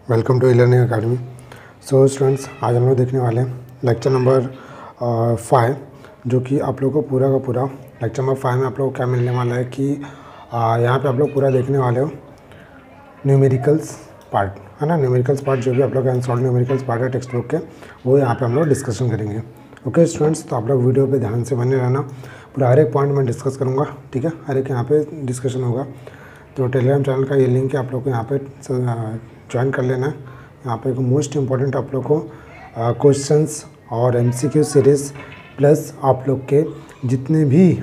Welcome to e learning academy. So students, आज हम लोग देखने वाले हैं लेक्चर नंबर 5, जो कि आप लोगों को पूरा का पूरा लेक्चर नंबर 5 में आप लोगों को क्या मिलने वाला है कि यहाँ पे आप लोग पूरा देखने वाले हो न्यूमेरिकल्स पार्ट, है ना। न्यूमेरिकल्स पार्ट जो भी आप लोग का अनसॉल्व न्यूमेरिकल्स पार्ट है टेक्स्ट बुक के, वो यहाँ पे हम लोग डिस्कशन करेंगे। ओके स्टूडेंट्स, तो आप लोग वीडियो पे ध्यान से बने रहना, पूरा हर एक पॉइंट मैं डिस्कस करूँगा, ठीक है। हर एक यहाँ पे डिस्कशन होगा। तो टेलीग्राम चैनल का ये लिंक है, आप लोग को यहाँ पे ज्वाइन कर लेना है। यहाँ पे मोस्ट इम्पॉर्टेंट आप लोग को क्वेश्चंस और एमसीक्यू सीरीज़ प्लस आप लोग के जितने भी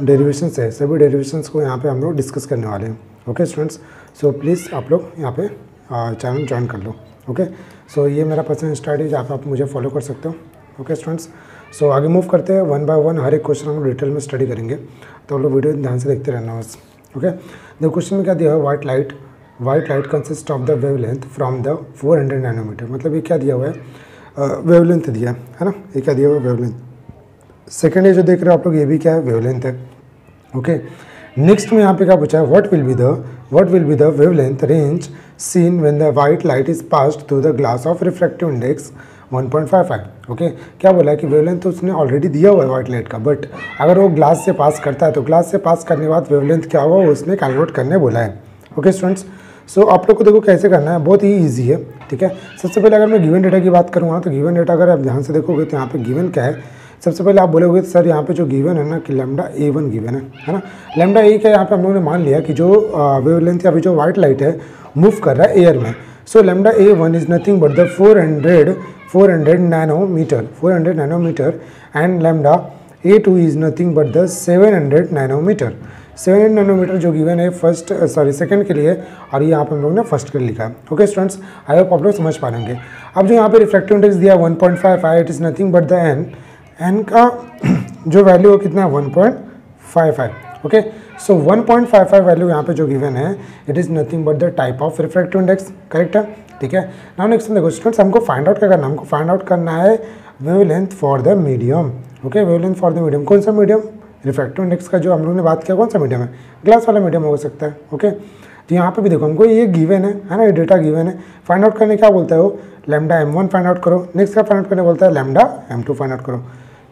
डेरिवेशंस है, सभी डेरिवेशंस को यहाँ पे हम लोग डिस्कस करने वाले हैं। ओके स्टूडेंट्स, सो प्लीज़ आप लोग यहाँ पे चैनल ज्वाइन कर लो। ओके, सो ये मेरा पर्सनल स्ट्रैटेजी, आप मुझे फॉलो कर सकते हो। ओके स्टूडेंट्स, सो आगे मूव करते हैं, वन बाय वन हर एक क्वेश्चन हम डिटेल में स्टडी करेंगे, तो आप लोग वीडियो ध्यान से देखते रहना बस। ओके, देखो क्वेश्चन में क्या दिया है, white light consist of the wavelength from the 400 nanometre. मतलब ये क्या दिया हुआ है, वेवलेंथ दिया है ना। ये क्या दिया हुआ है, वेवलेंथ। सेकेंड ये जो देख रहे हो आप लोग, ये भी क्या है, वेवलेंथ है। ओके, नेक्स्ट में यहाँ पे क्या पूछा है, what will be the wavelength range seen when the white light is passed through the glass of refractive index 1.55। Okay, क्या बोला है कि वेवलेंथ तो उसने ऑलरेडी दिया हुआ है वाइट लाइट का, बट अगर वो ग्लास से पास करता है तो ग्लास से पास करने के बाद वेवलेंथ क्या होगा वो उसने कैलकुलेट करने बोला है। ओके स्टूडेंट्स, सो आप लोग को देखो कैसे करना है, बहुत ही ईजी है, ठीक है। सबसे पहले अगर मैं गिवन डेटा की बात करूँगा तो गिवन डेटा अगर आप ध्यान से देखोगे तो यहाँ पे गिवन क्या है, सबसे पहले आप बोलोगे सर यहाँ पे जो गिवन है ना कि लैम्डा A1 गिवन है ना। लैम्डा A क्या, यहाँ पे हम लोगों ने मान लिया कि जो वेवलेंथ या फिर जो वाइट लाइट है मूव कर रहा है एयर में। So lambda A1 is nothing but the 400 nanometer and lambda A2 is nothing but the 700 nanometer. 700 nanometer जो गिवन है सेकंड के लिए, और ये यहाँ पे हम लोग ने फर्स्ट के लिए लिखा है। ओके स्टूडेंट्स, आई होप आप लोग समझ पा लेंगे। अब जो यहाँ पे रिफ्रैक्टिव इंडेक्स दिया 1.55, it is nothing but the n का जो वैल्यू है कितना है, 1.55। ओके, सो 1.55 वैल्यू यहाँ पे जो गिवन है, it is nothing but the type of refractive index, correct है, ठीक है। नाउ नेक्स्ट देखो स्टूडेंट्स, हमको फाइंड आउट क्या करना है, हमको फाइंड आउट करना है wavelength for the medium. Okay, wavelength for the medium, कौन सा मीडियम, रिफ्रैक्टिव इंडेक्स का जो हम लोग ने बात किया, कौन सा मीडियम है, ग्लास वाला मीडियम हो सकता है। ओके, तो यहाँ पे भी देखो हमको ये गिवन है ना, ये डेटा गिवन है। फाइंड आउट करने क्या बोलता है वो, लैम्डा M1 फाइंड आउट करो। नेक्स्ट क्या फाइंड आउट करने बोलता है, लैम्डा M2 फाइंड आउट करो,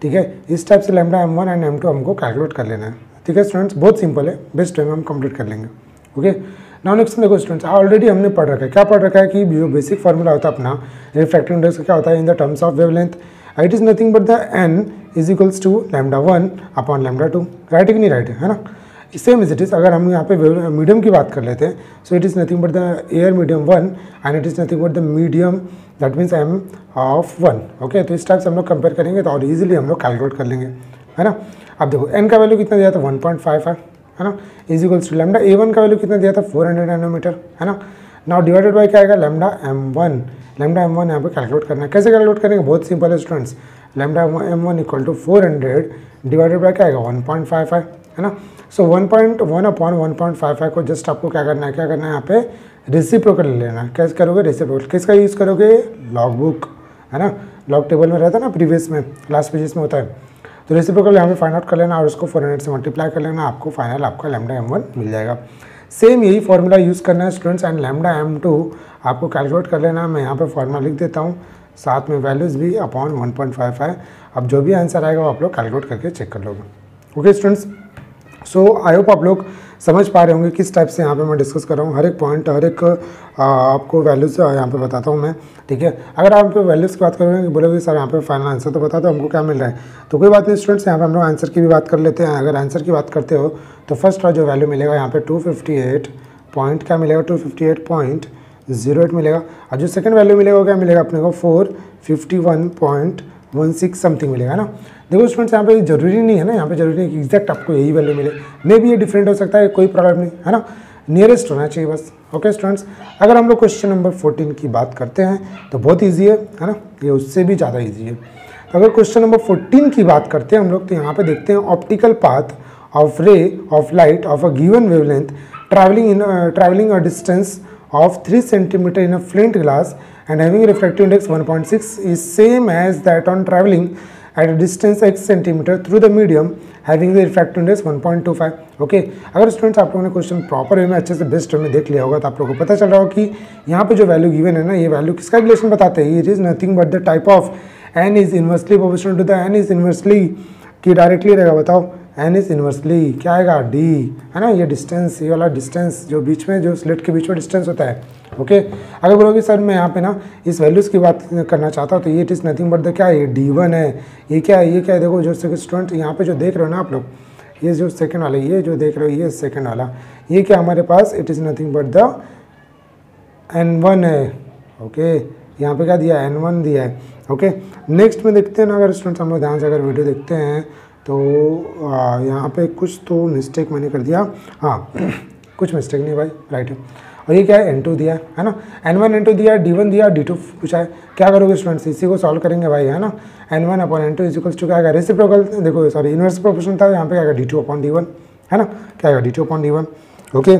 ठीक है। इस टाइप से लैम्डा M1 एंड M2 हमको कैलकुलेट कर लेना है, ठीक है स्टूडेंट्स। बहुत सिंपल है, बेस्ट वे में हम कंप्लीट कर लेंगे। ओके, नाउ नेक्स्ट देखो स्टूडेंट्स, ऑलरेडी हमने पढ़ रखा है, क्या पढ़ रखा है कि जो बेसिक फार्मूला होता है अपना रिफ्रैक्टिव इंडेक्स का क्या होता है in the terms of wavelength, it is nothing but the n is equals to lambda 1 upon lambda 2। Right है कि नहीं, राइट है ना। सेम इज इट इज, अगर हम यहाँ पे मीडियम की बात कर लेते हैं, so it is nothing but the air medium 1 and it is nothing but the medium that means m of 1। Okay, तो इस टाइप से हम लोग कंपेयर करेंगे तो और इजीली हम लोग कैलकुलेट कर लेंगे, है ना। अब देखो n का वैल्यू कितना दिया था, 1.55, है ना, is equals to lambda A1 का वैल्यू कितना दिया था, 400 नैनोमीटर, है ना। नाउ डिवाइडेड बाय क्या आएगा, लैम्डा M1 यहाँ पे कैलकुलेट करना है। कैसे कैलकुलेट करेंगे, बहुत सिंपल है students. Lambda M1 equal to 400 divided by क्या आएगा, 1.55, है ना। सो 1.1 अपॉन 1.55 को जस्ट आपको क्या करना है यहाँ पे रेसिप्रोकल ले लेना है। कैसे करोगे, रेसिप्रोकल किसका यूज़ करोगे, लॉग बुक, है ना, लॉग टेबल में रहता है ना, प्रीवियस में लास्ट पेजेस में होता है। तो रेसिप्रोकल यहाँ पे फाइंड आउट कर लेना और उसको 400 से मल्टीप्लाई कर लेना, आपको फाइनल आपका लैम्डा M1 मिल जाएगा। सेम यही फॉर्मूला यूज़ करना है स्टूडेंट्स, एंड लैम्डा M2 आपको कैलकुलेट कर लेना। मैं यहाँ पे फॉर्मूला लिख देता हूँ, साथ में वैल्यूज़ भी अपॉन 1.55। अब जो भी आंसर आएगा वो आप लोग कैलकुलेट करके चेक कर लोगे। Okay students, so I hope आप लोग समझ पा रहे होंगे किस टाइप से यहाँ पे मैं डिस्कस कर रहा हूँ। हर एक पॉइंट, हर एक आपको वैल्यूज़ यहाँ पे बताता हूँ मैं, ठीक है। अगर आप वैल्यूज़ की बात करोगे, बोलोगे सर यहाँ पे फाइनल आंसर तो बता दो हमको क्या मिल रहा है, तो कोई बात नहीं स्टूडेंट्स, यहाँ पे हम लोग आंसर की भी बात कर लेते हैं। अगर आंसर की बात करते हो तो फर्स्ट जो वैल्यू मिलेगा यहाँ पे 258 पॉइंट क्या मिलेगा, 258.08 मिलेगा। और जो सेकंड वैल्यू मिलेगा क्या मिलेगा अपने को, 451.16 समथिंग मिलेगा ना। देखो स्टूडेंट्स, यहाँ पे जरूरी नहीं है ना, यहाँ पे जरूरी नहीं कि एग्जैक्ट आपको यही वैल्यू मिले, मे भी ये डिफरेंट हो सकता है, कोई प्रॉब्लम नहीं, है ना, नियरेस्ट होना चाहिए बस। ओके स्टूडेंट्स, अगर हम लोग क्वेश्चन नंबर 14 की बात करते हैं तो बहुत ईजी है ना, ये उससे भी ज़्यादा ईजी है। तो अगर क्वेश्चन नंबर 14 की बात करते हैं हम लोग, तो यहाँ पे देखते हैं optical path of ray of light of a given wavelength traveling a distance of 3 cm in a flint glass and having a refractive index 1.6 is same as that on traveling at a distance x cm through the medium having the refractive index 1.25। Okay, अगर students आप लोगों ने question proper way में अच्छे से best way में देख लिया होगा तो आप लोगों को पता चल रहा होगा कि यहाँ पे जो वैल्यू गिवन है ना, ये वैल्यू किसका रिलेशन बताते हैं, it is nothing but the type of n is inversely proportional to the n is inversely की डायरेक्टली रहेगा। बताओ एन इज इन्वर्सली क्या आएगा, डी है ना, ये डिस्टेंस, ये वाला डिस्टेंस जो बीच में, जो स्लिट के बीच में डिस्टेंस होता है। ओके, अगर बोलोगे सर मैं यहाँ पे ना इस वैल्यूज़ की बात करना चाहता हूँ तो ये it is nothing but the क्या है, ये D1 है, ये क्या है, ये क्या है, देखो जो स्टूडेंट यहाँ पे जो देख रहे हो ना आप लोग, ये जो सेकंड वाला, ये जो देख रहे हो ये सेकंड वाला, ये क्या हमारे पास it is nothing but the N1 है। ओके, यहाँ पे क्या दिया है, N1 दिया है। ओके, नेक्स्ट में देखते हैं ना, अगर स्टूडेंट्स हम लोग ध्यान से अगर वीडियो देखते हैं तो यहाँ पे कुछ तो मिस्टेक मैंने कर दिया, हाँ कुछ मिस्टेक नहीं भाई, राइट है। और ये क्या है, N2 दिया है ना, N1 N2 दिया, D1 दिया, D2 पूछा है। क्या करोगे स्टूडेंट्स, इसी को सॉल्व करेंगे भाई, है ना। N1 upon N2 is equals to क्या आएगा, रेसिप्रोकल, देखो सॉरी इनवर्स प्रोपोर्शनल था, यहाँ पे क्या आएगा D2 अपॉन D1, है ना, क्या आएगा D2 upon D1। Okay,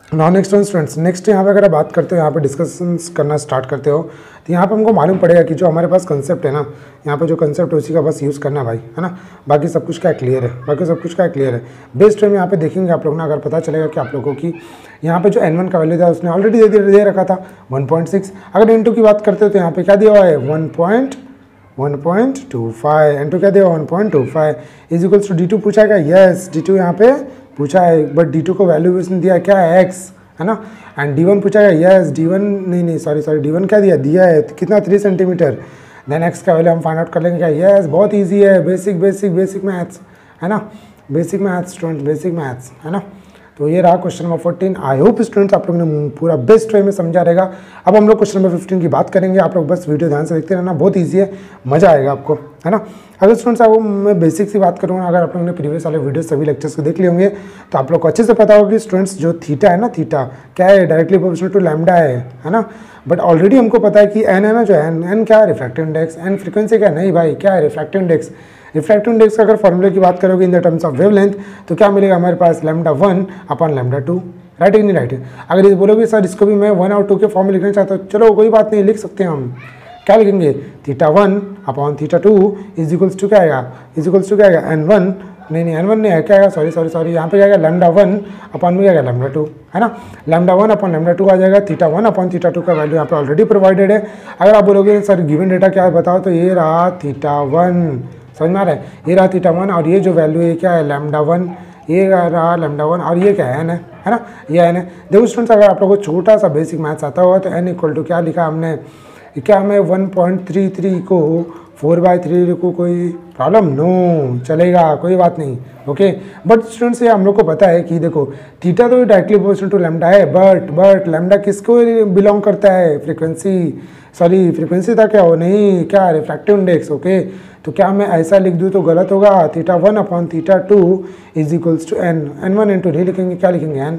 now next students, next यहाँ पे अगर आप बात करते हो, यहाँ पे डिस्कशंस करना स्टार्ट करते हो तो यहाँ पे हमको मालूम पड़ेगा कि जो हमारे पास कंसेप्ट है ना, यहाँ पे जो कंसेप्ट है उसी का बस यूज़ करना भाई, है ना। बाकी सब कुछ क्या क्लियर है, बाकी सब कुछ क्या क्लियर है। बेस्ट वे में यहाँ पे देखेंगे आप लोग ना, अगर पता चलेगा कि आप लोगों की यहाँ पे जो N1 का वैल्यू था उसने ऑलरेडी दे रखा था 1.6। अगर N2 की बात करते हो तो यहाँ पे क्या दिया हुआ है 1.25, N2 क्या दिया 1.25 इज इक्वल्स टू D2 पूछा है, यस D2 यहाँ पे पूछा है, बट D2 को वैल्यू इसने दिया क्या है x, है ना। एंड D1 पूछा है, यस D1 नहीं सॉरी D1 क्या दिया है कितना 3 सेंटीमीटर। देन x का वैल्यू हम फाइंड आउट कर लेंगे क्या, यस बहुत ईजी है, बेसिक मैथ्स, है ना, basic maths student, basic maths, है ना। तो ये रहा क्वेश्चन नंबर 14। आई होप स्टूडेंट्स आप लोगों ने पूरा बेस्ट वे में समझा रहेगा। अब हम लोग क्वेश्चन नंबर 15 की बात करेंगे, आप लोग बस वीडियो ध्यान से देखते रहना, बहुत ईजी है, मज़ा आएगा आपको, है ना। अगर स्टूडेंट्स आपको मैं बेसिक सी बात करूँगा, अगर आप लोगों ने प्रीवियस वाले वीडियो सभी लेक्चर्स को देख लिए होंगे तो आप लोग को अच्छे से पता होगा कि स्टूडेंट्स जो थीटा है ना, थीटा क्या है, डायरेक्टली प्रोपोर्शनल टू लैम्डा है ना। बट ऑलरेडी हमको पता है कि एन है ना, जो एन क्या है, रिफ्रैक्टिव इंडेक्स, एन फ्रीक्वेंसी क्या नहीं भाई, क्या है रिफ्रैक्टिव इंडेक्स। रिफ्रैक्टिव इंडेक्स का अगर फॉर्मूले की बात करोगे इन द टर्म्स ऑफ वेवलेंथ तो क्या मिलेगा हमारे पास, λ1 अपॉन λ2, राइट है कि नहीं, राइट है। अगर ये बोलोगे सर इसको भी मैं 1 और 2 के फॉर्म में लिखना चाहता हूँ, चलो कोई बात नहीं, लिख सकते हैं हम। क्या लिखेंगे, θ1 अपॉन θ2 इज इक्वल्स टू क्या आएगा, इज इक्वल्स टू क्या आएगा N1 नहीं N1 नहीं है, क्या आएगा, सॉरी यहाँ पे क्या आएगा λ1 अपॉन में क्या आएगा λ2, है ना। λ1 अपॉन λ2 आ जाएगा, θ1 अपॉन θ2 का वैल्यू यहाँ पे ऑलरेडी प्रोवाइडेड है। अगर आप बोलोगे सर गिवन डेटा क्या है बताओ, तो ये रहा θ1, समझ में आ रहा है, ये रहा θ1 और ये जो वैल्यू है क्या है λ1, ये रहा λ1 और ये क्या है n है ना, ये n है। देखो स्टूडेंट्स अगर आप लोगों को छोटा सा बेसिक मैथ्स आता होगा तो n इक्वल टू क्या लिखा हमने, क्या हमें 1.33 को 4/3 लिखो, कोई प्रॉब्लम नो, चलेगा कोई बात नहीं। ओके, बट स्टूडेंट्स ये हम लोग को पता है कि देखो थीटा तो डायरेक्टली प्रोपोर्शनल टू लैम्डा है, बट लैम्डा किसको बिलोंग करता है, फ्रीक्वेंसी था क्या हो, नहीं क्या रिफ्रैक्टिव इंडेक्स। ओके, तो क्या मैं ऐसा लिख दूँ तो गलत होगा, θ1 upon θ2 is equals to N1 N2 नहीं लिखेंगे, क्या लिखेंगे n,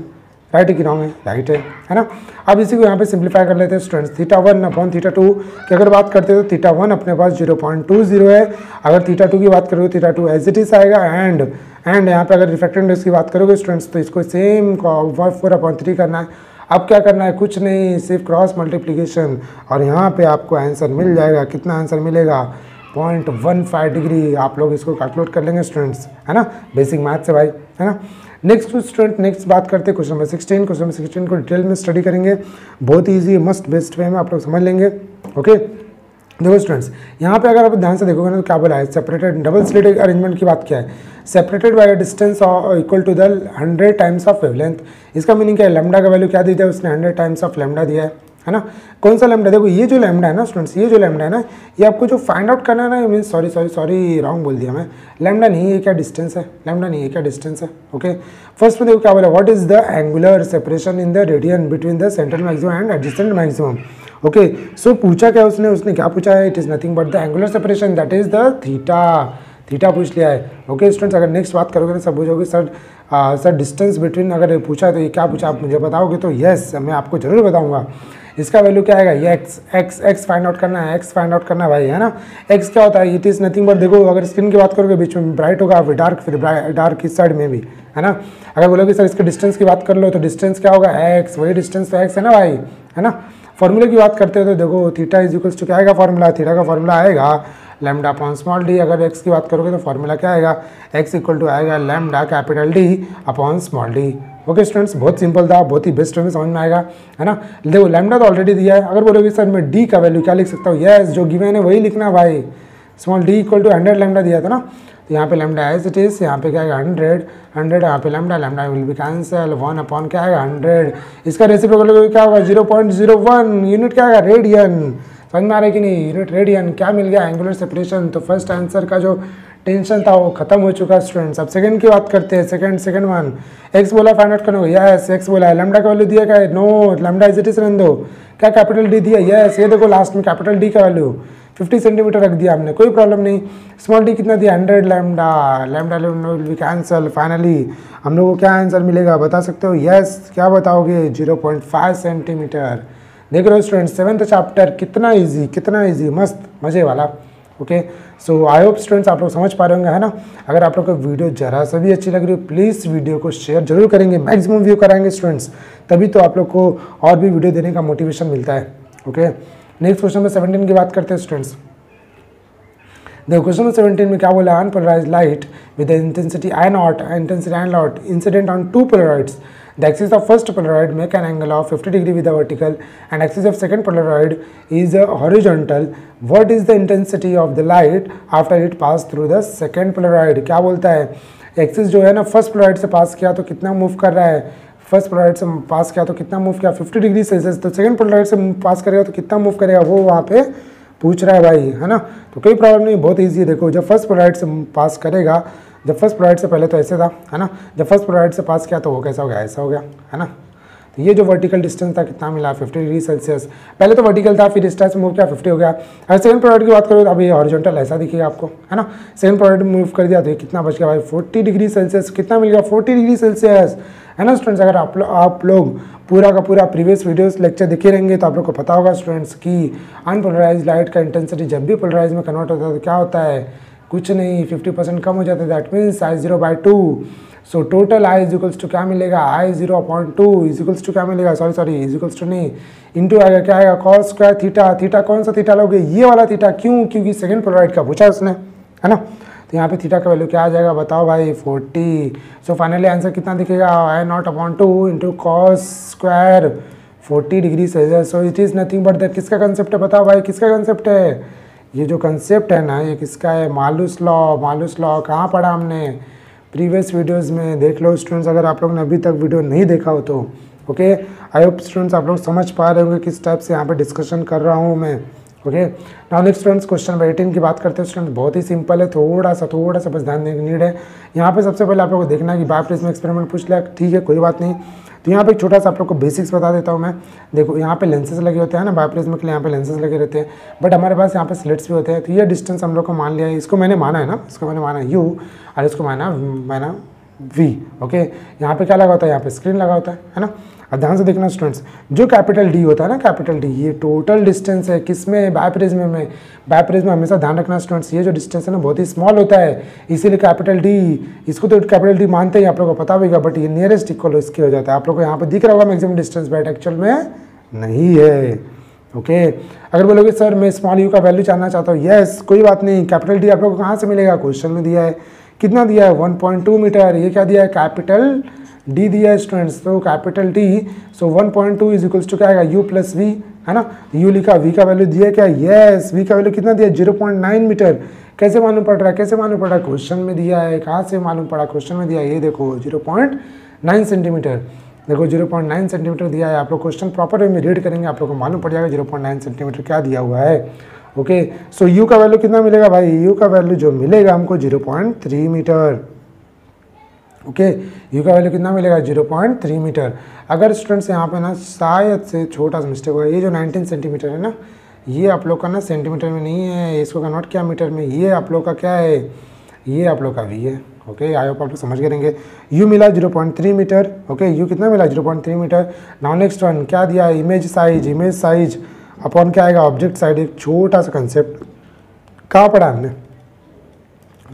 राइट है कि रॉन्ग है, राइट है ना। अब इसी को यहाँ पे सिंप्लीफाई कर लेते हैं स्टूडेंट्स, θ1 अपॉन θ2 की अगर बात करते हैं तो θ1 अपने पास 0.20 है, अगर θ2 की बात करोगे θ2 एज इट इज आएगा, एंड यहाँ पे अगर रिफ्रैक्टिव इंडेक्स की बात करोगे स्टूडेंट्स तो इसको सेम 4/3 करना है। अब क्या करना है, कुछ नहीं, सिर्फ क्रॉस मल्टीप्लीकेशन और यहाँ पे आपको आंसर मिल जाएगा, कितना आंसर मिलेगा 0.15 डिग्री। आप लोग इसको कैलकुलेट कर लेंगे स्टूडेंट्स, है ना, बेसिक मैथ से भाई, है ना। नेक्स्ट स्टूडेंट, नेक्स्ट बात करते हैं क्वेश्चन नंबर 16। क्वेश्चन नंबर 16 को डिटेल में स्टडी करेंगे, बहुत ईजी मस्ट बेस्ट वे में आप लोग समझ लेंगे। ओके, देखो स्टूडेंट्स यहाँ पे अगर आप ध्यान से देखोगे ना तो क्या बोला है, सेपरेटेड डबल स्लिट अरेंजमेंट की बात क्या है, separated by distance equal to the 100 times of wavelength. इसका मीनिंग क्या है, लैम्डा का वैल्यू क्या दिया है उसने, 100 टाइम्स ऑफ लैम्डा दिया है ना। कौन सा लैम्डा, देखो ये जो लैम्डा है ना स्टूडेंट्स, ये जो लैम्डा है ना, ये आपको जो फाइंड आउट करना है ना, मीन सॉरी रॉन्ग बोल दिया मैं, लैम्डा नहीं है क्या डिस्टेंस है, लैम्डा नहीं है क्या डिस्टेंस है। ओके, फर्स्ट में देखो क्या बोला, what is the angular separation in the radian between the central maximum and adjacent maximum. Okay, so पूछा क्या उसने क्या पूछा है, it is nothing but the angular separation, that is the theta पूछ लिया है। ओके स्टूडेंट्स, अगर नेक्स्ट बात करोगे ना सब पूछोगे सर डिस्टेंस बिटवीन, अगर पूछा तो ये क्या पूछा आप मुझे बताओगे तो यस मैं आपको जरूर बताऊंगा। इसका वैल्यू क्या आएगा, ये एक्स फाइंड आउट करना है, एक्स फाइंड आउट करना है भाई, है ना। एक्स क्या होता है, इट इज़ नथिंग बट, देखो अगर स्क्रीन की बात करोगे बीच में ब्राइट होगा फिर डार्क इस साइड में भी, है ना। अगर बोलोगे सर इसके डिस्टेंस की बात कर लो तो डिस्टेंस क्या होगा, एक्स, वही डिस्टेंस तो एक्स है ना भाई, है ना। फॉर्मूले की बात करते हो तो देखो थीटा इज इक्वल्स टू क्या आएगा फॉर्मूला, थीटा का फॉर्मूला आएगा लैम्डा अपॉन स्मॉल डी। अगर एक्स की बात करोगे तो फॉर्मूला क्या आएगा, एक्स इक्वल टू आएगा lambda capital D upon small D. Okay students, बहुत सिंपल था, बहुत ही बेस्ट में समझ में आएगा, है ना। देखो लैम्डा तो ऑलरेडी दिया है, अगर बोलोगे सर मैं डी का वैल्यू क्या लिख सकता हूँ, यस जो गिवन है वही लिखना भाई। Small d equal to 100 lambda दिया था ना, तो यहाँ पे लैम्डा एज इट इज, यहाँ पे क्या आएगा 100 यहाँ पे lambda will be cancel, 1 upon क्या आएगा 100, इसका रेसिप्रोकल क्या होगा 0.01, यूनिट क्या आएगा रेडियन। समझ में आ रहा है कि नहीं, यूनिट रेडियन। क्या मिल गया, एंगुलर सेपरेशन। तो फर्स्ट आंसर का जो टेंशन था वो खत्म हो चुका स्टूडेंट्स। अब सेकंड की बात करते हैं, सेकंड वन, एक्स बोला फाइंड आउट करने को, यस एक्स बोला है, लैम्डा का वैल्यू दिया क्या है, no lambda as it is रहने दो, क्या कैपिटल डी दिया, यस ये देखो लास्ट में कैपिटल डी का वैल्यू 50 सेंटीमीटर रख दिया हमने, कोई प्रॉब्लम नहीं। स्मॉल डी कितना दिया 100 lambda will be cancel. Finally हम लोग को क्या आंसर मिलेगा बता सकते हो, यस क्या बताओगे 0.5 सेंटीमीटर। देख रहे हो स्टूडेंट्स, 7th चैप्टर कितना इजी मस्त मज़े वाला। Okay so I hope students आप लोग समझ पा रहे होंगे, है ना। अगर आप लोग को वीडियो जरा सा भी अच्छी लग रही हो प्लीज़ वीडियो को शेयर जरूर करेंगे, मैक्सिमम व्यू कराएंगे स्टूडेंट्स, तभी तो आप लोग को और भी वीडियो देने का मोटिवेशन मिलता है। ओके नेक्स्ट क्वेश्चन नंबर 17 की बात करते हैं स्टूडेंट्स। देखो क्वेश्चन नंबर 17 में क्या बोला, unpolarised light with intensity I naught incident on two polaroids, the axis of first polaroid make an angle of 50 degree with the vertical and axis of second polaroid is horizontal. What is the intensity of the light after it passed through the second polaroid? क्या बोलता है, axis जो है ना first Polaroid से पास किया तो कितना मूव कर रहा है, फर्स्ट पोलराइड से पास किया तो कितना मूव किया 50 डिग्री सेल्सियस, तो सेकंड पोलराइड से पास करेगा तो कितना मूव करेगा वो वहाँ पे पूछ रहा है भाई, है ना। तो कोई प्रॉब्लम नहीं, बहुत ईजी है। देखो जब फर्स्ट पोलराइड से पास करेगा, जब फर्स्ट पोलराइड से पहले तो ऐसे था, है ना, जब फर्स्ट पोलराइड से पास किया तो वो कैसा हो गया, ऐसा हो गया, है ना। तो ये जो वर्टिकल डिस्टेंस था कितना मिला 50 डिग्री सेल्सियस, पहले तो वर्टिकल था फिर डिस्टेंस मूव किया 50 हो गया। अगर सेकंड पोलराइड की बात करो तो अभी हॉरिजॉन्टल ऐसा दिखेगा आपको, है ना। सेकंड पोलराइड मूव कर दिया तो ये कितना बच गया भाई 40 डिग्री सेल्सियस, कितना मिल गया 40 डिग्री सेल्सियस, है ना स्टूडेंट्स। अगर आप लोग पूरा का पूरा प्रीवियस वीडियोस लेक्चर देखे रहेंगे तो आप लोग को पता होगा स्टूडेंट्स कि अनपोलराइज्ड लाइट का इंटेंसिटी जब भी पोलराइज में कन्वर्ट होता है तो क्या होता है, कुछ नहीं 50% कम हो जाता है, that means I0/2। So total I equals to क्या मिलेगा, I0/2 इजिकल्स टू क्या मिलेगा, सॉरी इजिकल्स टू नहीं, इंटू आएगा क्या आएगा कॉस स्क्वायर थीटा। थीटा कौन सा थीटा लोगे, ये वाला थीटा, क्यों, क्योंकि सेकंड पोलराइड का पूछा उसने, है ना। तो यहाँ पे थीटा का वैल्यू क्या आ जाएगा बताओ भाई 40। सो फाइनली आंसर कितना दिखेगा I0/2 into cos square 40 degree Celsius. So it is nothing but that, किसका कंसेप्ट है बताओ भाई, किसका कंसेप्ट है, ये जो कंसेप्ट है ना ये किसका है, मालूस लॉ कहाँ पढ़ा हमने, प्रीवियस वीडियोस में देख लो स्टूडेंट्स, अगर आप लोग ने अभी तक वीडियो नहीं देखा हो तो। ओके आई होप स्टूडेंट्स आप लोग समझ पा रहे होंगे किस टाइप से यहाँ पे डिस्कशन कर रहा हूँ मैं। Okay now next students question number 18 की बात करते हैं स्टूडेंट, बहुत ही सिंपल है, थोड़ा सा बस ध्यान देने की नीड है। यहाँ पे सबसे पहले आप लोग को देखना है कि बायोप्रिज्म एक्सपेरिमेंट पूछ लिया, ठीक है कोई बात नहीं। तो यहाँ पे एक छोटा सा आप लोग को बेसिक्स बता देता हूँ मैं। देखो यहाँ पे लेंसेज लगे होते हैं ना, बायोप्रिज्म के लिए यहाँ पे लेंसेज लगे रहते हैं, बट हमारे पास यहाँ पे स्लिट्स भी होते हैं। तो ये डिस्टेंस हम लोग को मान लिया है, इसको मैंने माना है ना, इसको मैंने माना U और इसको माना V। ओके यहाँ पे क्या लगा होता है, यहाँ पे स्क्रीन लगा होता है ना। अब ध्यान से देखना स्टूडेंट्स, जो कैपिटल D होता है ना, कैपिटल D ये टोटल डिस्टेंस है किसमें, बायोप्रिज्म में। बायोप्रिज्म में हमेशा ध्यान रखना स्टूडेंट्स, ये जो डिस्टेंस है ना बहुत ही स्मॉल होता है, इसीलिए कैपिटल D, इसको तो कैपिटल D मानते हैं, आप लोगों को पता होगा, बट ये नियरेस्ट इक्वल इसके हो जाता है। आप लोग को यहाँ पे दिख रहा होगा मैक्सिमम डिस्टेंस, बट एक्चुअल में नहीं है। ओके अगर बोलोगे सर मैं स्मॉल u का वैल्यू जानना चाहता हूँ, यस कोई बात नहीं, कैपिटल D आप लोग को कहाँ से मिलेगा, क्वेश्चन में दिया है, कितना दिया है 1.2 मीटर, ये क्या दिया है कैपिटल D दिया है स्टूडेंट्स, तो capital D, so 1.2 is equals to क्या आएगा U प्लस V, है ना। U लिखा, V का वैल्यू दिया क्या, यस V का वैल्यू कितना दिया 0.9 मीटर। कैसे मालूम पड़ रहा है, कैसे मालूम पड़ रहा है, क्वेश्चन में दिया है, कहाँ से मालूम पड़ा, क्वेश्चन में दिया है, ये देखो 0.9 सेंटीमीटर, देखो 0.9 सेंटीमीटर दिया है। आप लोग क्वेश्चन प्रॉपर वे में रीड करेंगे, आप लोग को मालूम पड़ जाएगा 0.9 सेंटीमीटर क्या दिया हुआ है। ओके सो U का वैल्यू कितना मिलेगा भाई, U का वैल्यू जो मिलेगा हमको 0.3 मीटर। ओके U का वैल्यू कितना मिलेगा 0.3 मीटर। अगर स्टूडेंट्स यहाँ पे ना शायद से छोटा सा मिस्टेक हुआ, ये जो 19 सेंटीमीटर है ना, ये आप लोग का ना सेंटीमीटर में नहीं है, इसको कन्वर्ट किया मीटर में, ये आप लोग का क्या है, ये आप लोग का V है। ओके आई होप आप लोग समझ करेंगे। U मिला 0.3 मीटर। ओके U कितना मिला 0.3 मीटर। नाउ नेक्स्ट वन क्या दिया, इमेज साइज अपॉन क्या आएगा ऑब्जेक्ट साइड, एक छोटा सा कंसेप्ट कहाँ पढ़ा हमने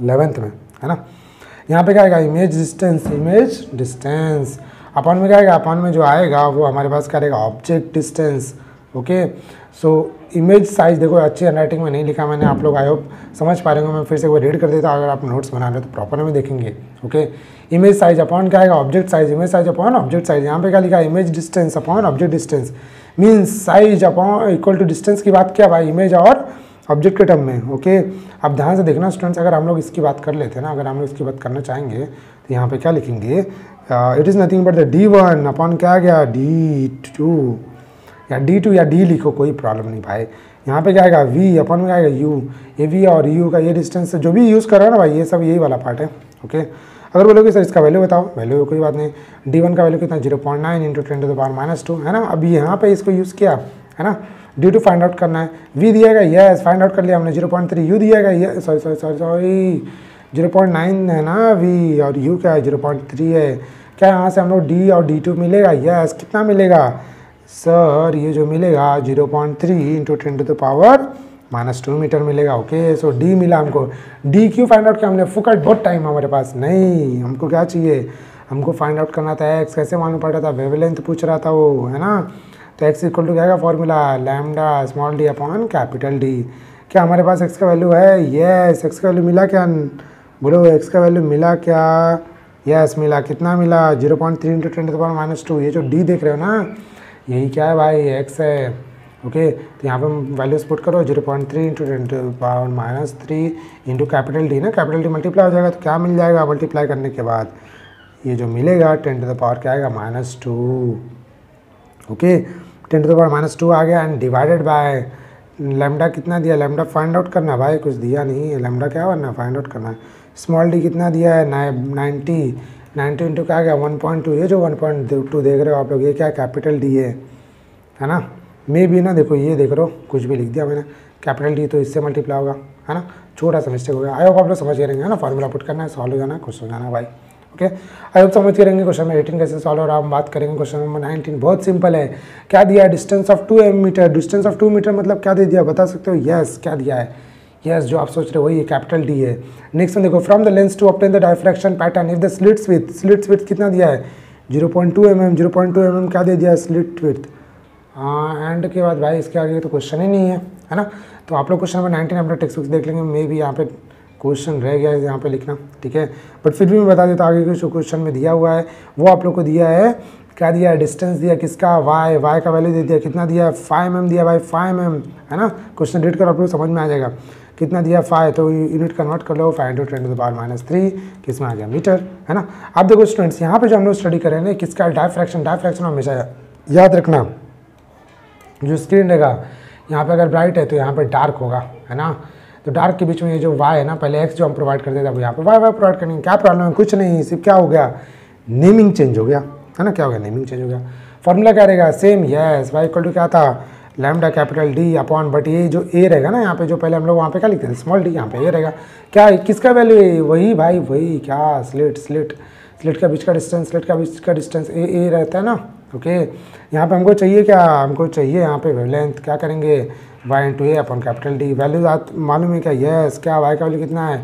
11th में, है ना। यहाँ पे क्या आएगा इमेज डिस्टेंस अपॉन में क्या आएगा, अपॉन में जो आएगा वो हमारे पास क्या रहेगा object distance. Okay. So image size देखो अच्छी हैंडराइटिंग में नहीं लिखा मैंने, आप लोग आई होप समझ पा रहे होंगे। मैं फिर से एक बार रीड कर देता हूँ, अगर आप नोट्स बना रहे हो तो प्रॉपर में देखेंगे। ओके, इमेज साइज अपॉन क्या आएगा, object size, image size upon object size. यहाँ पे क्या लिखा है, image distance upon object distance, means size upon equal to distance की बात क्या भाई, इमेज और ऑब्जेक्ट के टर्म में। ओके, अब ध्यान से देखना स्टूडेंट्स, अगर हम लोग इसकी बात कर लेते हैं ना, अगर हम लोग इसकी बात करना चाहेंगे तो यहाँ पे क्या लिखेंगे, it is nothing but the d1 upon क्या आ गया d2, या d2 या d लिखो कोई प्रॉब्लम नहीं भाई। यहाँ पे क्या आएगा v अपॉन में आएगा u, ये v और u का ये डिस्टेंस जो भी यूज़ कर रहा है ना भाई, ये सब यही वाला पार्ट है। ओके, अगर बोलोगे सर इसका वैल्यू बताओ, वैल्यू कोई बात नहीं, d1 का वैल्यू कितना 0.9 इंटू 10⁻², है ना। अभी यहाँ पे इसको यूज़ किया है ना, d2 फाइंड आउट करना है, v दिएगा, यस फाइंड आउट कर लिया हमने 0.3, u दिएगा, सॉरी 0.9 है ना v, और u क्या है 0.3 है। क्या यहाँ से हम लोग d और d2 मिलेगा, यस कितना मिलेगा सर, ये जो मिलेगा 0.3 इंटू 10⁻² मीटर मिलेगा। ओके, सो d मिला हमको, d क्यों फाइंड आउट किया हमने, फुकट बहुत टाइम हमारे पास नहीं, हमको क्या चाहिए, हमको फाइंड आउट करना था x, कैसे मालूम पड़ रहा था, वेवलेंथ पूछ रहा था वो, है ना। तो x इक्वल टू क्या आएगा formula, lambda small d upon capital D। क्या हमारे पास x का वैल्यू है, यस x का वैल्यू मिला क्या, बोलो x का वैल्यू मिला क्या, यस मिला, कितना मिला 0.3 इंटू 10⁻², ये जो d देख रहे हो ना, यही क्या है भाई x है। ओके, तो यहाँ पे वैल्यूज पुट करो 0.3 इंटू 10⁻³ इंटू कैपिटल D ना, कैपिटल D मल्टीप्लाई हो जाएगा तो क्या मिल जाएगा, मल्टीप्लाई करने के बाद ये जो मिलेगा 10⁻² क्या आएगा -2। ओके, 10⁻² आ गया एंड डिवाइडेड बाय लैम्डा कितना दिया, लैम्डा फाइंड आउट करना भाई, कुछ दिया नहीं है, लैम्डा क्या करना फाइंड आउट करना है। स्मॉल d कितना दिया है 90 इंटू क्या आ गया 1.2, ये जो 1.2 देख रहे हो आप लोग, ये क्या कैपिटल D है ना। मे भी ना देखो, ये देख रहे हो कुछ भी लिख दिया मैंने, कैपिटल D तो इससे मल्टीप्लाई होगा, है ना, छोटा सा मिस्टेक हो गया। आई होप आप लोग समझ गए रहेंगे, है ना, फॉर्मूला पुट करना है, सॉल्व हो जाना है, खुश हो जाना है भाई। ओके, आई होप समझ करेंगे। क्वेश्चन नंबर 18 कैसे सॉल्व हो रहा है हम बात करेंगे। क्वेश्चन नंबर 19 बहुत सिंपल है, क्या दिया है, distance of 2 meter, distance of 2 meter मतलब क्या दे दिया बता सकते हो, यस क्या दिया है, यस जो आप सोच रहे हो वही कैपिटल D है। नेक्स्ट में देखो, from the lens to obtain the diffraction pattern if the slits width कितना दिया है 0.2 mm, 0.2 mm क्या दे दिया है स्लिट विड्थ। एंड के बाद भाई इसके आगे तो क्वेश्चन ही नहीं है ना। तो आप लोग क्वेश्चन नंबर 19 अपना टेक्स्ट बुक देख लेंगे, मे भी यहाँ पे क्वेश्चन रह गया है यहाँ पे लिखना, ठीक है, बट फिर भी मैं बता देता हूँ आगे जो क्वेश्चन में दिया हुआ है वो आप लोग को दिया है, क्या दिया है, डिस्टेंस दिया किसका, y का वैल्यू दे दिया, कितना दिया है 5 mm दिया भाई, 5 mm है ना। क्वेश्चन रीड कर आप लोग समझ में आ जाएगा, कितना दिया 5, तो यूनिट कन्वर्ट कर लो 5 इंटू 10⁻³ किस में आ गया मीटर, है ना। अब देखो स्टूडेंट्स, यहाँ पे जो हम लोग स्टडी करेंगे किसका, डायफ्रैक्शन हमेशा याद रखना, जो स्क्रीन रहेगा यहाँ पे अगर ब्राइट है तो यहाँ पे डार्क होगा, है ना। तो डार्क के बीच में ये जो y है ना, पहले x जो हम प्रोवाइड करते थे अब यहाँ पे y प्रोवाइड करेंगे। क्या प्रॉब्लम है, कुछ नहीं, सिर्फ क्या हो गया, नेमिंग चेंज हो गया, है ना। क्या हो गया, नेमिंग चेंज हो गया। फॉर्मूला क्या रहेगा same, yes y equal to क्या था, lambda capital D upon, but ये जो a रहेगा ना यहाँ पे, जो पहले हम लोग वहाँ पे क्या लिखते थे स्मॉल d, यहाँ पे ये रहेगा क्या, किसका वैल्यू है, वही भाई वही क्या, स्लिट का बीच का डिस्टेंस ए रहता है ना। ओके, यहाँ पे हमको चाहिए क्या, हमको चाहिए यहाँ पे वेवलेंथ, क्या करेंगे y इंटू ए अपॉन कैपिटल D। वैल्यू मालूम है क्या, यस क्या, y का वैल्यू कितना है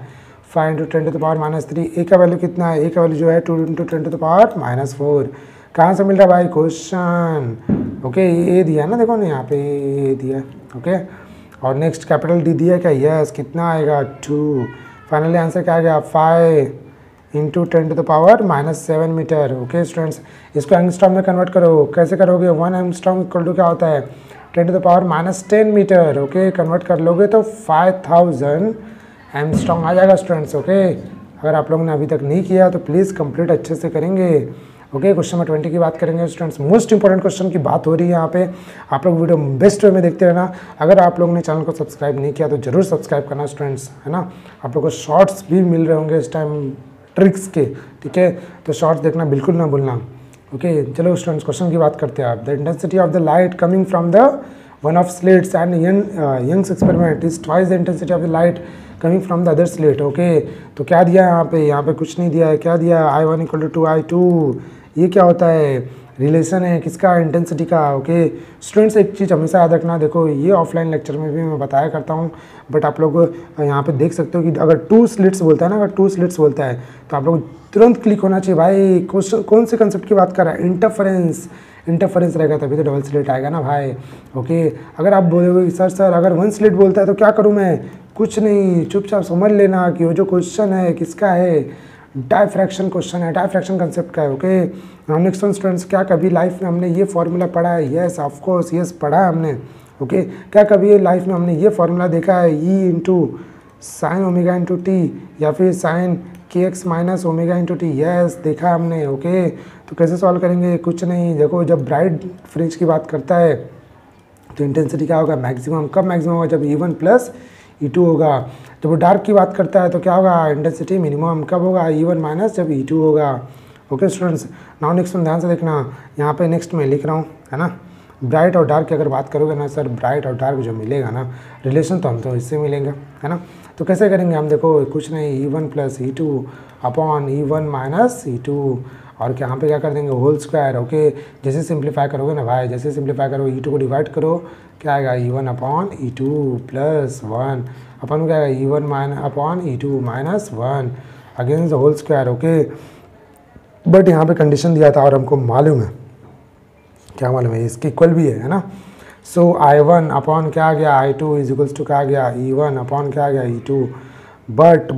5 इंटू 10⁻³, ए का वैल्यू कितना है, ए का वैल्यू जो है 2 इंटू 10⁻⁴। कहाँ से मिल रहा है भाई क्वेश्चन, ओके ए दिया है ना, देखो ना यहाँ पे ए दिया है। ओके, और नेक्स्ट कैपिटल D दिया क्या, यस कितना आएगा 2। फाइनली आंसर क्या आ गया 5 इंटू 10⁻⁻7 मीटर। ओके स्टूडेंट्स, इसको एंगस्ट्रॉम में कन्वर्ट करो, कैसे करोगे, 1 एंगस्ट्रॉम इक्वल टू क्या होता है 10⁻10 मीटर। ओके, कन्वर्ट कर लोगे तो 5000 एंगस्ट्रॉम आ जाएगा स्टूडेंट्स। ओके, अगर आप लोगों ने अभी तक नहीं किया तो प्लीज़ कंप्लीट अच्छे से करेंगे। ओके, क्वेश्चन नंबर 20 की बात करेंगे स्टूडेंट्स, मोस्ट इंपॉर्टेंट क्वेश्चन की बात हो रही है यहाँ पे। आप लोग वीडियो बेस्ट वे में देखते रहना। अगर आप लोगों ने चैनल को सब्सक्राइब नहीं किया तो जरूर सब्सक्राइब करना स्टूडेंट्स, है ना। आप लोग को शॉर्ट्स भी मिल रहे होंगे इस टाइम ट्रिक्स के, ठीक है, तो शॉर्ट्स देखना बिल्कुल ना भूलना। ओके, चलो स्टूडेंट्स क्वेश्चन की बात करते हैं आप। The intensity of the light coming from the one of slits and Young's experiment is twice the intensity of the light coming from the other slit. Okay, तो क्या दिया है यहाँ पे कुछ नहीं दिया है, क्या दिया है I1 = 2I2। ये क्या होता है, रिलेशन है किसका, इंटेंसिटी का। ओके स्टूडेंट्स, एक चीज़ हमेशा याद रखना, देखो ये ऑफलाइन लेक्चर में भी मैं बताया करता हूँ, बट आप लोग यहाँ पे देख सकते हो कि अगर 2 स्लिट्स बोलता है ना, अगर 2 स्लिट्स बोलता है तो आप लोग तुरंत क्लिक होना चाहिए भाई। कौन से कंसेप्ट की बात कर रहा है, इंटरफेरेंस। इंटरफेरेंस रहेगा तभी तो डबल स्लिट आएगा ना भाई। ओके, अगर आप बोलोगे सर अगर वन स्लिट बोलता है तो क्या करूँ मैं, कुछ नहीं, चुपचाप समझ लेना कि वो जो क्वेश्चन है किसका है, डायफ्रैक्शन क्वेश्चन है, डायफ्रैक्शन कंसेप्ट का है। Okay, now next one students, क्या कभी लाइफ में हमने ये फॉर्मूला पढ़ा है? यस ऑफ कोर्स, यस पढ़ा है हमने। ओके, क्या कभी लाइफ में हमने ये फॉर्मूला देखा है, E into sine omega into T या फिर साइन के x minus omega into T? Yes, देखा हमने। ओके, तो कैसे सॉल्व करेंगे? कुछ नहीं, देखो जब ब्राइट फ्रिंज की बात करता है तो इंटेंसिटी क्या होगा, मैक्सिमम। कब मैक्सिमम होगा? जब E1 प्लस E2 होगा। जब वो डार्क की बात करता है तो क्या होगा, इंटेंसिटी मिनिमम। कब होगा? E1 माइनस जब E2 होगा। ओके स्टूडेंट्स, नाउ नेक्स्ट में ध्यान से देखना, यहाँ पे नेक्स्ट में लिख रहा हूँ, है ना, ब्राइट और डार्क की अगर बात करोगे ना सर, ब्राइट और डार्क जो मिलेगा ना रिलेशन, तो हम तो इससे मिलेंगे, है ना। तो कैसे करेंगे हम? देखो कुछ नहीं, E1 plus E2 upon E1 minus E2, और यहाँ पे क्या कर देंगे, होल स्क्वायर। ओके, जैसे सिंप्लीफाई करोगे ना भाई, जैसे सिंप्लीफाई करो, E2 को डिवाइड करो, क्या आएगा, E1 अपॉन E2 प्लस 1 अपन क्या आएगा, E1 minus upon E2 minus 1 against the whole square. Okay, but यहाँ पे कंडीशन दिया था और हमको मालूम है, क्या मालूम है, इसके इक्वल भी है ना। सो I1 अपॉन क्या आ गया, I2 इज इक्वल्स टू क्या आ गया, E1 अपॉन क्या आ गया, E2। बट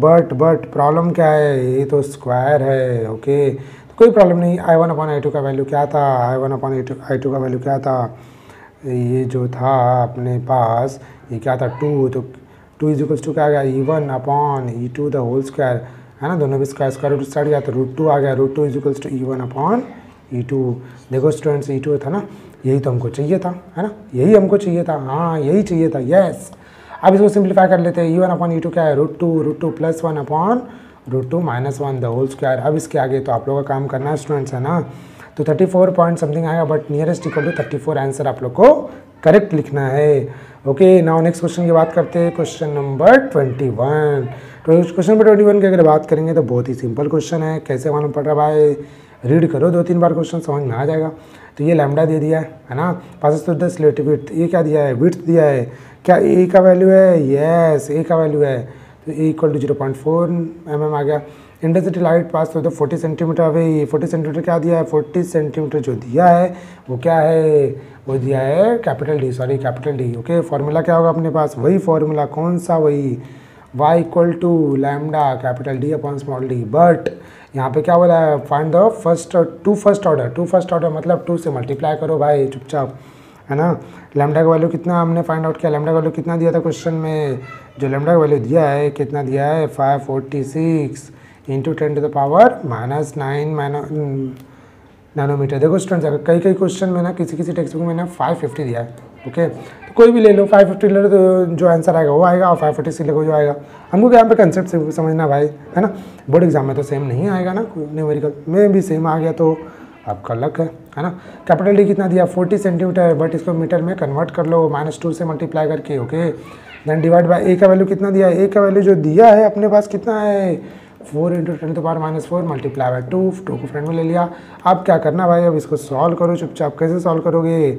प्रॉब्लम क्या है, ये तो स्क्वायर है। ओके, तो कोई प्रॉब्लम नहीं, I1 अपॉन I2 का वैल्यू क्या था, I1 अपॉन I2 का वैल्यू क्या था, ये जो था अपने पास, ये क्या था, 2, तो 2 इज इक्वल्स टू क्या आ गया, E1 upon E2 the whole square, है ना, दोनों भी स्क्वायर रूट स्टार्ट गया तो √2 आ गया, √2 is equals to E1 upon E2। देखो स्टूडेंट्स, E2 था ना, यही तो हमको चाहिए था, है ना, यही हमको चाहिए था, हाँ यही चाहिए था, यस। अब इसको सिंप्लीफाई कर लेते हैं, E1 अपॉन E2 क्या है, √2 plus 1 upon √2 minus 1 the whole square. अब इसके आगे तो आप लोगों का काम करना है स्टूडेंट्स, है ना, तो 34 पॉइंट समथिंग आएगा, but nearest equal to 34 answer आप लोग को करेक्ट लिखना है। ओके, नाउ नेक्स्ट क्वेश्चन की बात करते हैं, क्वेश्चन नंबर 21। तो क्वेश्चन नंबर 21 की अगर बात करेंगे तो बहुत ही सिंपल क्वेश्चन है, कैसे मालूम पड़ रहा भाई, रीड करो 2-3 बार, क्वेश्चन समझ में आ जाएगा। तो ये लैम्डा दे दिया है ना, पास टू द स्लिट विड्थ, ये क्या दिया है, विड्थ दिया है, क्या ए का वैल्यू है, यस ए का वैल्यू है, तो ए इक्वल टू 0.4 mm आ गया। Intensity light pass to the 40 centimeter away, 40 centimeter क्या दिया है, 40 सेंटीमीटर जो दिया है वो क्या है, वो दिया है कैपिटल डी। ओके, फॉर्मूला क्या होगा अपने पास, वही फॉर्मूला, कौन सा, वही y equal to lambda capital D upon small d. But यहाँ पे क्या बोला है, फाइंड द फर्स्ट ऑर्डर मतलब 2 से मल्टीप्लाई करो भाई चुपचाप, है ना। लैम्डा का वैल्यू कितना हमने फाइंड आउट किया, लैम्डा का वैल्यू कितना दिया था क्वेश्चन में, जो लैम्डा का वैल्यू दिया है कितना दिया है, 546 into 10 to the power -9 nanometer. देखो स्टूडेंट्स, अगर कई क्वेश्चन में ना किसी टेक्स्ट बुक में ना 550 दिया है। ओके, तो कोई भी ले लो, 550 ले लो तो जो आंसर आएगा वो आएगा, और 546 ले लो जो आएगा। हमको यहाँ पे कंसेप्ट समझना भाई, है ना, बोर्ड एग्जाम में तो सेम नहीं आएगा ना, न्यूमेरिकल में भी सेम आ गया तो आपका लक है ना। कैपिटल डी कितना दिया, 40 सेंटीमीटर, बट इसको मीटर में कन्वर्ट कर लो, -2 से मल्टीप्लाई करके। ओके, देन डिवाइड बाय ए का वैल्यू कितना दिया है, ए का वैल्यू जो दिया है अपने पास कितना है, 4 into 10 to power -4 multiply by 2 को फ्रेंड में ले लिया। अब क्या करना भाई, अब इसको सॉल्व करो चुपचाप। कैसे सॉल्व करोगे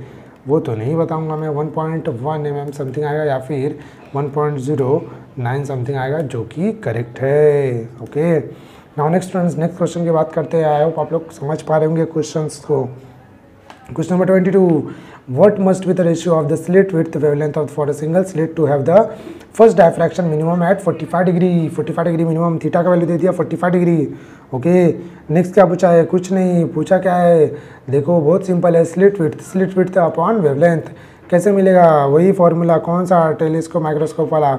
वो तो नहीं बताऊंगा मैं, 1.1 mm समथिंग आएगा या फिर 1.09 समथिंग आएगा, जो कि करेक्ट है। ओके, नाउ नेक्स्ट क्वेश्चन की बात करते हैं। आई होप आप लोग समझ पा रहे होंगे क्वेश्चंस को। Question number 22, what must be the ratio of the slit width wavelength of for a single slit to have the first diffraction minimum at 45 degree minimum, theta का वैल्यू दे दिया 45 degree. Okay, next क्या पूछा है, कुछ नहीं पूछा, क्या है, देखो बहुत सिंपल है, स्लिट विड्थ अपॉन वेवलेंथ। कैसे मिलेगा, वही फॉर्मूला, कौन सा, टेलीस्कोप माइक्रोस्कोप वाला,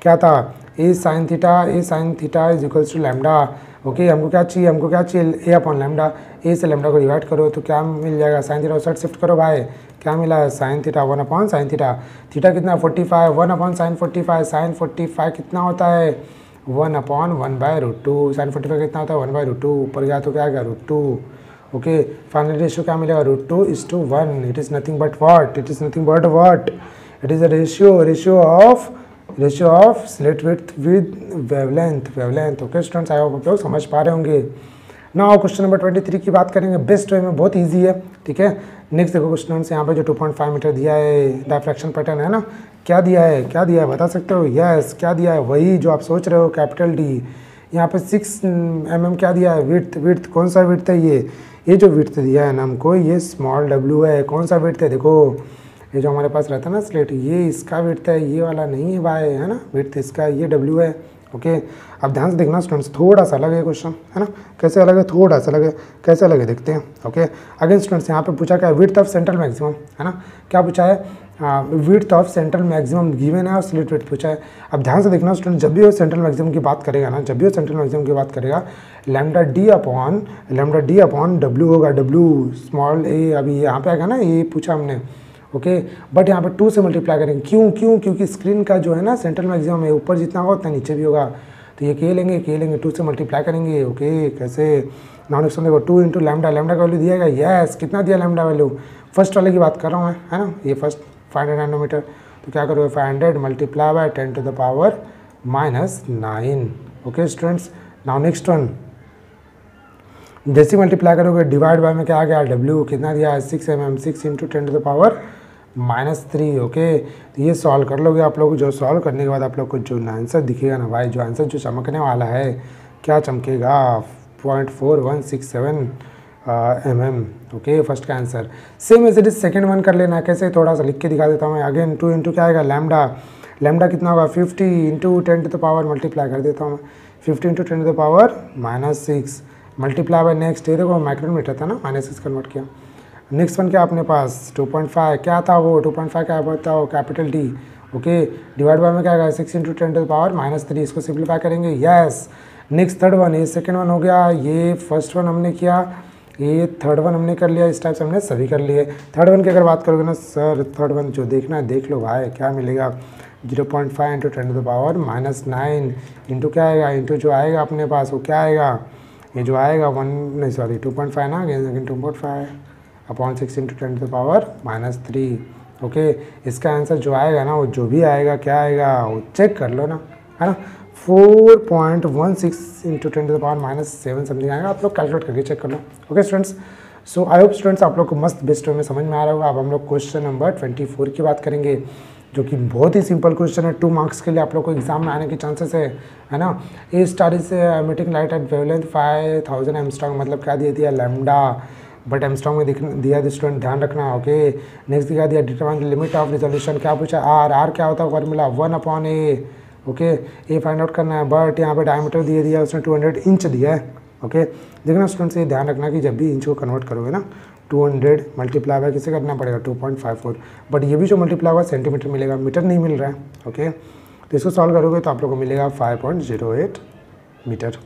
क्या था, a sine theta is equals to lambda. Okay, हमको क्या चाहिए, ए अपॉन लैम्डा, ए से लैम्डा को डिवाइड करो तो क्या मिल जाएगा, साइन थीटा साइड शिफ्ट करो भाई, क्या मिला, sine theta 1 upon sine theta कितना, 45, 1 अपॉन साइन 45 कितना होता है, 1 अपॉन 1/√2, साइन 45 कितना होता है, 1/√2, ऊपर गया तो क्या आ गया, √2। ओके, फाइनल रेशियो क्या मिलेगा, √2:1। It is nothing but what, it is a ratio of slit width with wavelength. Okay students, I hope आप लोग समझ पा रहे होंगे। नाउ क्वेश्चन नंबर 23 की बात करेंगे, बेस्ट वे में, बहुत इजी है, ठीक है। नेक्स्ट देखो स्टूडेंट्स, यहाँ पे जो 2.5 मीटर दिया है, डायफ्रैक्शन पैटर्न है ना, क्या दिया है बता सकते हो, यस क्या दिया है, वही जो आप सोच रहे हो, कैपिटल डी। यहाँ पे 6 mm क्या दिया है, विड्थ, कौन सा विड्थ है, ये जो विड्थ दिया है ना हमको, ये स्मॉल w है। कौन सा विड्थ है, देखो ये जो हमारे पास रहता है ना स्लेट, ये इसका विड्थ है, ये वाला नहीं है भाई, है ना, विड्थ इसका, ये w है। ओके, अब ध्यान से देखना स्टूडेंट्स, थोड़ा सा अलग है क्वेश्चन, है ना, कैसे अलग है, थोड़ा सा अलग है, कैसे अलग है देखते हैं। ओके, अगेन स्टूडेंट्स यहाँ पे पूछा क्या है, विड्थ ऑफ सेंट्रल मैक्सिमम, है ना, क्या पूछा है, width of central maximum given है और स्लिट विड्थ पूछा है। अब ध्यान से देखना स्टूडेंट, जब भी वो सेंट्रल मैक्सिमम की बात करेगा ना, जब भी वो सेंट्रल मैक्सिमम की बात करेगा, लैम्डा डी अपॉन डब्ल्यू होगा, डब्ल्यू स्मॉल ए, अभी यहाँ पे आएगा ना, ये पूछा हमने। ओके, बट यहाँ पे 2 से मल्टीप्लाई करेंगे, क्यों, क्योंकि स्क्रीन का जो है ना सेंट्रल मैक्सिमम है, ऊपर जितना होगा उतना नीचे भी होगा, तो ये के लेंगे 2 से मल्टीप्लाई करेंगे। ओके, कैसे, नाउ नेक्स्ट देखो 2 इंटू लैम्डा, लैम्डा का वैल्यू दिया गया, यस, कितना दिया लैम्डा वैल्यू, फर्स्ट वाले की बात कर रहा हूँ मैं, है ना, ये फर्स्ट 500 नैनोमीटर, तो क्या करोगे 500 multiply by 10 to the power -9। Okay students, now next one, जैसे मल्टीप्लाई करोगे डिवाइड बाय में क्या आ गया, डब्ल्यू कितना दिया है 6 mm, 6 into 10 to the power -3। Okay, तो ये सॉल्व कर लोगे आप लोग, जो सॉल्व करने के बाद आप लोग को जो आंसर दिखेगा ना भाई, जो आंसर जो चमकने वाला है, क्या चमकेगा, 0.4167 mm। ओके, फर्स्ट का answer. Same as it is second one कर लेना, कैसे, थोड़ा सा लिख के दिखा देता हूँ मैं। अगेन 2 इंटू क्या आएगा, लैम्डा कितना होगा 50 into 10 to the power, multiply कर देता हूँ मैं, 50 into 10 to the power -6 multiply by next, ये देखो माइक्रोमीटर था ना, -6 कन्वर्ट किया। नेक्स्ट वन क्या अपने पास 2.5, क्या था वो 2.5 क्या बताओ, capital D. Okay, divide by में क्या आएगा 6 इंटू 10 टू द पावर -3, इसको सिंप्लीफाई करेंगे, यस। नेक्स्ट थर्ड वन, ये सेकेंड वन हो गया, ये फर्स्ट वन हमने किया, ये थर्ड वन हमने कर लिया, इस टाइप से हमने सभी कर लिए। थर्ड वन की अगर बात करोगे ना सर, थर्ड वन जो देखना है देख लो भाई, क्या मिलेगा 0.5 into 10 to the power -9 into क्या आएगा, इंटू जो आएगा अपने पास वो क्या आएगा, ये जो आएगा 2.5 ना, 2.5 upon 6 into 10 to the power -3। Okay, इसका आंसर जो आएगा ना, वो जो भी आएगा क्या आएगा, वो चेक कर लो ना, है ना, 4.16 into 10 to the power -7 something आएगा, आप लोग कैलकुलेट करके चेक कर लो। Okay students, so I hope students आप लोग को मस्त बेस्ट वे में समझ में आ रहा होगा। अब हम लोग क्वेश्चन नंबर 24 की बात करेंगे, जो कि बहुत ही सिंपल क्वेश्चन है, 2 मार्क्स के लिए आप लोग को एग्जाम में आने के चांसेस है ना। A star is emitting light at wavelength 5000 angstrom, मतलब क्या दे दिया लैम्डा, बट एमस्ट्रॉन्ग में दिया स्टूडेंट, ध्यान रखना। ओके, नेक्स्ट दिखा दिया determine the limit of resolution, क्या पूछा आर क्या होता है फॉर्मूला 1/a। ओके, ये फाइंड आउट करना है, बट यहाँ पे डायमीटर दे दिया उसने 200 इंच दिया है। ओके, देखना स्टूडेंट्स, ये ध्यान रखना कि जब भी इंच को कन्वर्ट करोगे ना, 200 मल्टीप्लाई बाय किसे करना पड़ेगा 2.54, बट ये भी जो मल्टीप्लाई हुआ सेंटीमीटर मिलेगा, मीटर नहीं मिल रहा है। ओके, तो इसको सॉल्व करोगे तो आप लोग को मिलेगा 5.08 मीटर।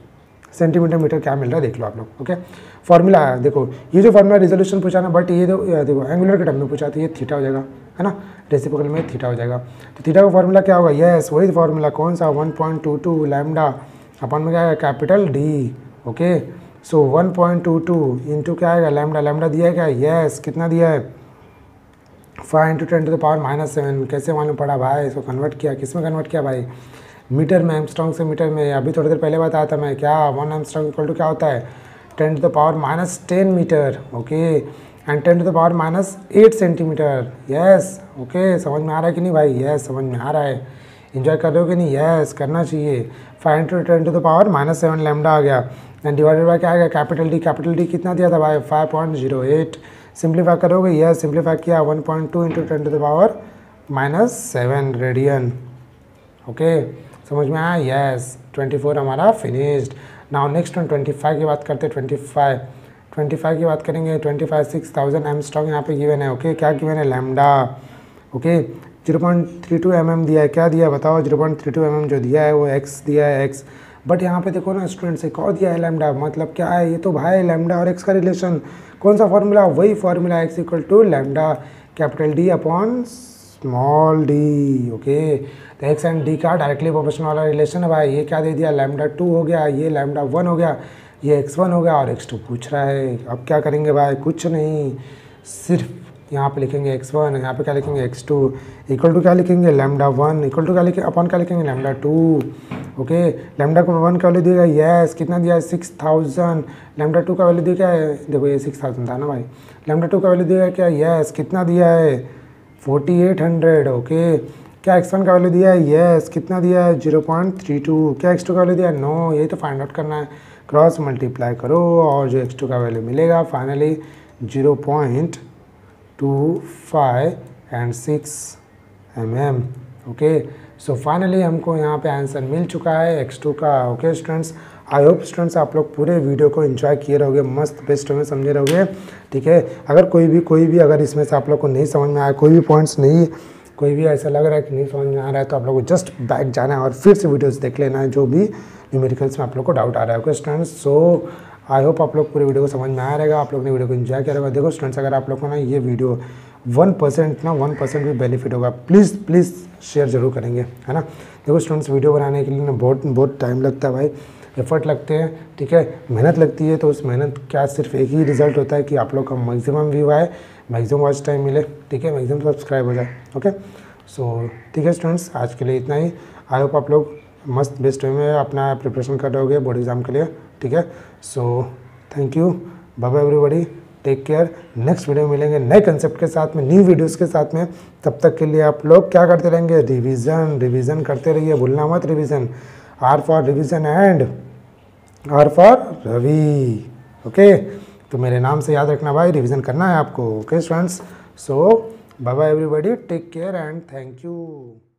सेंटीमीटर मीटर क्या मिल रहा है देख लो आप लोग। ओके, फॉर्मूला देखो, ये जो फॉर्मूला रिजोल्यूशन पूछा ना, बट ये देखो एंगुलर के टर्म में पूछा, तो ये थीटा हो जाएगा, है ना, रेसिप्रोकल में थीटा हो जाएगा। तो थीटा का फॉर्मूला क्या होगा, यस वही फॉर्मूला, कौन सा 1.22 लैम्डा अपन में क्या है कैपिटल डी। ओके, सो 1.22 इंटू क्या आएगा लैम्डा दिया है क्या, यस कितना दिया है 5 इंटू 10 टू द पावर -7। कैसे मालूम पड़ा भाई, इसको कन्वर्ट किया, किस में कन्वर्ट किया भाई, मीटर में, एमस्ट्रॉन्ग से मीटर में। अभी थोड़ी देर पहले बताया था मैं, क्या 1 एमस्ट्रॉन्ग इक्वल टू क्या होता है 10 to the power -10 meter. Okay, and 10 to the power -8 centimeter. Yes, okay, समझ में आ रहा है कि नहीं भाई, यस समझ में आ रहा है, इन्जॉय कर रहे हो कि नहीं, यस करना चाहिए। 5 into 10 to the power -7 lambda आ गया, एंड डिवाइडेड बाय क्या आ गया कैपिटल डी कितना दिया था भाई 5.08। सिंप्लीफाई करोगे, यस सिंप्लीफाई किया 1.2 into 10 to the power -7 radian. Okay, समझ में आया, यस 24 हमारा फिनिश्ड। नाउ नेक्स्ट 25 की बात करते हैं। 25 की बात करेंगे। 25 6000 एमस्ट्रॉन्ग यहाँ पे गिवन है। ओके, क्या गिवन है लैम्डा। ओके, 0.32 mm दिया है, क्या दिया है बताओ, 0.32 mm जो दिया है वो x दिया है x, बट यहाँ पे देखो ना स्टूडेंट्स एक और दिया है लैम्डा, मतलब क्या है ये तो भाई लैम्डा और x का रिलेशन, कौन सा फॉर्मूला, वही formula x equal to lambda capital D upon small d। Okay, तो x एंड d का डायरेक्टली प्रोपोर्शनल वाला रिलेशन है भाई। ये क्या दे दिया लैम्डा 2 हो गया, ये लैम्डा 1 हो गया, ये x1 हो गया और x2 पूछ रहा है। अब क्या करेंगे भाई, कुछ नहीं, सिर्फ यहाँ पे लिखेंगे x1, यहाँ पे क्या लिखेंगे x2 इक्वल टू क्या लिखेंगे लैम्डा 1 इक्वल टू क्या लिखेंगे अपॉन क्या लिखेंगे लैम्डा 2। ओके, लैम्डा को 1 का वैल्यू दिया यस कितना दिया है 6000, लैम्डा 2 का वैल्यू दिया क्या है, देखो ये 6000 था ना भाई, लैम्डा 2 का वैल्यू दिया है क्या, यस कितना दिया है 4800। ओके, क्या x1 का वैल्यू दिया है, यस कितना दिया है 0.32, क्या x2 का वैल्यू दिया है 9, यही तो फाइंड आउट करना है। क्रॉस मल्टीप्लाई करो और जो x2 का वैल्यू मिलेगा finally 0.25 and 6 mm। Okay, so finally हमको यहाँ पे आंसर मिल चुका है x2 का। ओके स्टूडेंट्स, आई होप स्टूडेंट्स आप लोग पूरे वीडियो को एंजॉय किए रहोगे, मस्त बेस्ट में समझे रहोगे। ठीक है, अगर कोई भी अगर इसमें से आप लोग को नहीं समझ में आया, कोई भी पॉइंट्स नहीं, कोई भी ऐसा लग रहा है कि नहीं समझ में आ रहा है, तो आप लोग को जस्ट बैक जाना है और फिर से वीडियोस देख लेना है जो भी न्यूमेरिकल्स में आप लोग को डाउट आ रहा है। Okay students, so I hope आप लोग पूरे वीडियो को समझ में आया रहेगा, आप लोग ने वीडियो को एंजॉय किया रहेगा। देखो स्टूडेंट्स, अगर आप लोग को ना ये वीडियो 1% भी बेनिफिट होगा, प्लीज़ शेयर जरूर करेंगे, है ना। देखो स्टूडेंट्स, वीडियो बनाने के लिए ना बहुत टाइम लगता है भाई, एफर्ट लगते हैं, ठीक है, मेहनत लगती है। तो उस मेहनत का सिर्फ एक ही रिजल्ट होता है कि आप लोग का मैक्सिमम व्यू आए, मैक्सिमम वॉच टाइम मिले, ठीक है, मैक्सिमम सब्सक्राइब हो जाए। ओके, सो ठीक है स्टूडेंट्स, आज के लिए इतना ही। आई होप आप लोग मस्त बेस्ट वे में अपना प्रिपरेशन कर रहे होगे बोर्ड एग्जाम के लिए, ठीक है। So thank you, bye bye everybody, take care. Next video में मिलेंगे नए कंसेप्ट के साथ में, न्यू वीडियोस के साथ में। तब तक के लिए आप लोग क्या करते रहेंगे, रिवीजन करते रहिए, भूलना मत revision. R for revision and R for Ravi. Okay, तो मेरे नाम से याद रखना भाई, रिवीजन करना है आपको। Okay students, so bye bye everybody, take care and thank you.